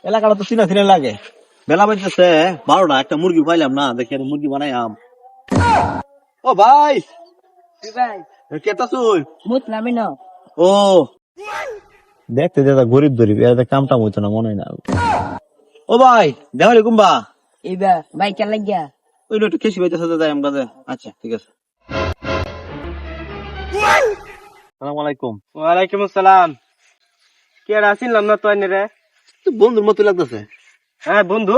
এলাকাটা তো চিনা চিনা লাগে। বেলা বাজতেছে 12টা, একটা মুরগি পাইলাম না, দেখি একটা মুরগি বানাই আম। ও ভাই, ভাই কেতা তুই? মুসলামি না ও দেখতে দাদা গরিব গরিব, এর কাম টাম হইতো না মনে হয় না। ও ভাই দেওয়ালি কুম্বা এবার ভাই কে লাগিয়া ওই একটু খেসি পাইতেছে দাদা আম গাছে। আচ্ছা ঠিক আছে। সালাম আলাইকুম। ওয়ালাইকুম আসসালাম। কে আসিলাম না তো রে? তো বন্ধুর মতো লাগতেছে। হ্যাঁ বন্ধু,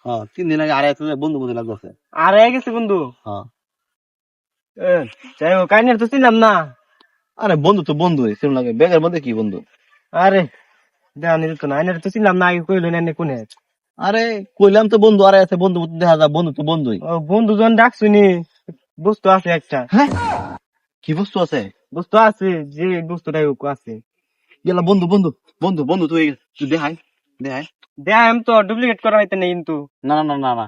হ্যাঁ 3 দিন আগে আড়াই বন্ধু মতো লাগতেছে। আর গেছে বন্ধু। হ্যাঁ যাই হোক, কাইনের তো ছিলাম না। আরে বন্ধু তো বন্ধু সেরকম লাগে, ব্যাগের মধ্যে কি বন্ধু? আরে দেওয়ানি তো না, আইনের তো ছিলাম না, আগে কইল না কোনে। আরে কইলাম তো বন্ধু আরে আছে, বন্ধু মতো দেখা যায়, বন্ধু তো বন্ধুই। ও বন্ধু জন ডাকছুনি, বস্তু আছে একটা। হ্যাঁ কি বস্তু আছে? বস্তু আছে, যে বস্তুটাই হোক আছে। গেলা বন্ধু বন্ধু বন্ধু বন্ধু তুই তুই দেখাই দেখাই। দেখ তো ডুপ্লিকেট করা হইতে নেই কিন্তু। না না না না না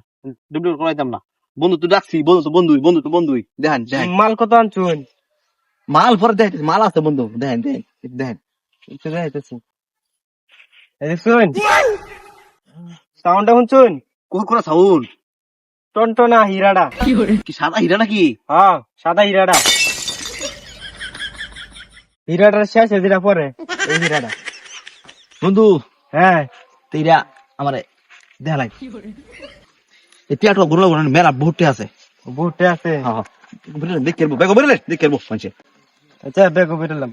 ডুপ্লিকেট করাইতাম না। বন্ধু তুই ডাকছি, বন্ধু তো বন্ধুই, বন্ধু তো বন্ধুই। দেখান দেখান মাল কত আনছুন? মাল পরে দেখাইতেছি, মাল আছে বন্ধু। দেখান দেখান দেখান। দেখাইতেছি, শুন সাউন্ডটা শুনছুন? কোরা সাউন্ড টনটনা হীরাটা। কি সাদা হীরা নাকি? হ্যাঁ সাদা হীরাটা, হীরাটার শেষে যেটা পরে এই হীরাটা। বন্ধু হ্যাঁ তেরা আমারে দেখা লাগে এতিয়া তো গুলো মেলা বহুতে আছে। বুটে আছে। হ্যাঁ হ্যাঁ বুঝলে দেখ কেরবো বেগো বেরলে দেখ কেরবো মানছে। আচ্ছা বেগো বেরলাম।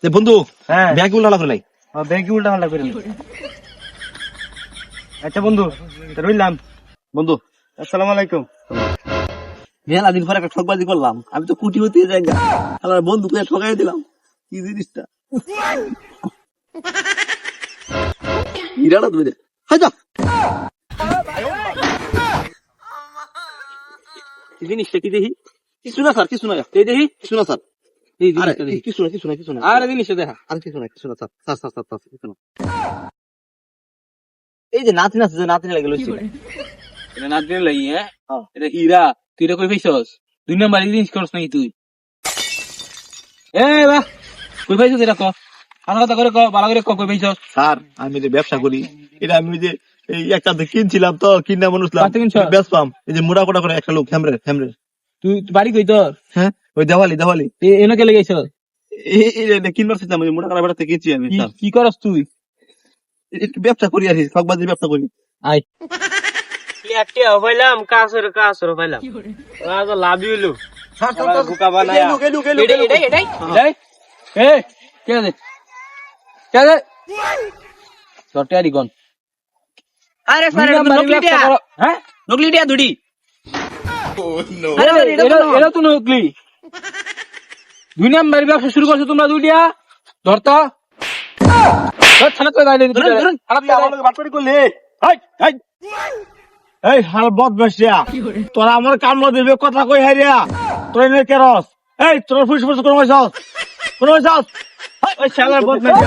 তে বন্ধু হ্যাঁ ব্যাগ উল্টা লাগলাই। বেগি উল্টা পাল্টা করে। আচ্ছা বন্ধু রইলাম। বন্ধু আসসালামু আলাইকুম। মেলা দিন পরে একটা ঠকবাজি করলাম, আমি তো কুটি হতে জায়গা আমার বন্ধু কে ঠকাই দিলাম। কি জিনিসটা হীরাটা তুমি দে হাই যা। কি জিনিসটা কি দেখি? কিছু না স্যার, কিছু না এই দেখি, কিছু না স্যার। এই জিনিসটা দেখি, কিছু না কিছু না কিছু না। আরে জিনিসটা দেখা। আর কিছু না কিছু না sir sir sir sir sir, কিছু না। এই যে নাতি নাতি যে নাতি লাগে লইছি এটা না দিলে লাগি। হ্যাঁ এটা হীরা, তুই এটা কই পাইছস? 2 নাম্বার জিনিস করছ নাকি তুই? এ বা কই পাইছস এটা ক? আর কথা করে ক, ভালো করে ক কই পাইছস? স্যার। আমি যে ব্যবসা করি, এটা আমি যে এই একটা কিনছিলাম তো, কিনা মানুষ কত কিনছো? বেচলাম। এই যে মোটা কোটা করে একটা লোক হেমরে হেমরে। তুই বাড়ি কই তোর? হ্যাঁ ওই দেওয়ালি দেওয়ালি এনে কে লাগাইছস? এই কিনবার চাইছিলাম, ওই মোটা কোটা বেড়াতে কিনছি আমি স্যার। কি করস তুই? একটু ব্যবসা করি আর কি, ঠকবাজির ব্যবসা করি। আই একটা পাইলাম, কাসর পাইলাম। আজ লাভই হইলো। বুকা বানায়া। এটাই এটাই এটাই এ কে দে কে দে তোরটা আরি গন। আরে স্যার এটা নকলি দিয়া। হ্যাঁ নকলি দিয়া দুডি। আরে এটা তো নকলি। 2 নাম্বার ব্যবসা শুরু করছো তোমরা দুইটা, ধরতো থানা তো গাইলে বাটপাড়ি করলে এই হাল বদমাশিয়া, তোরা আমার কামড় দিবে কথা কই হারিয়া তোরা এনে কেরস। এই তোরা ফুস ফুস কোন হইছস কোন হইছস? ওই শালার বদমাইশ।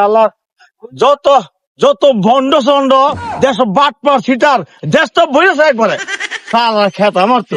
আল্লাহ যত যত ভন্ড চন্ড দেশ বাটপার সিটার দেশ তো বইছে একবারে সারা খেত আমার তো।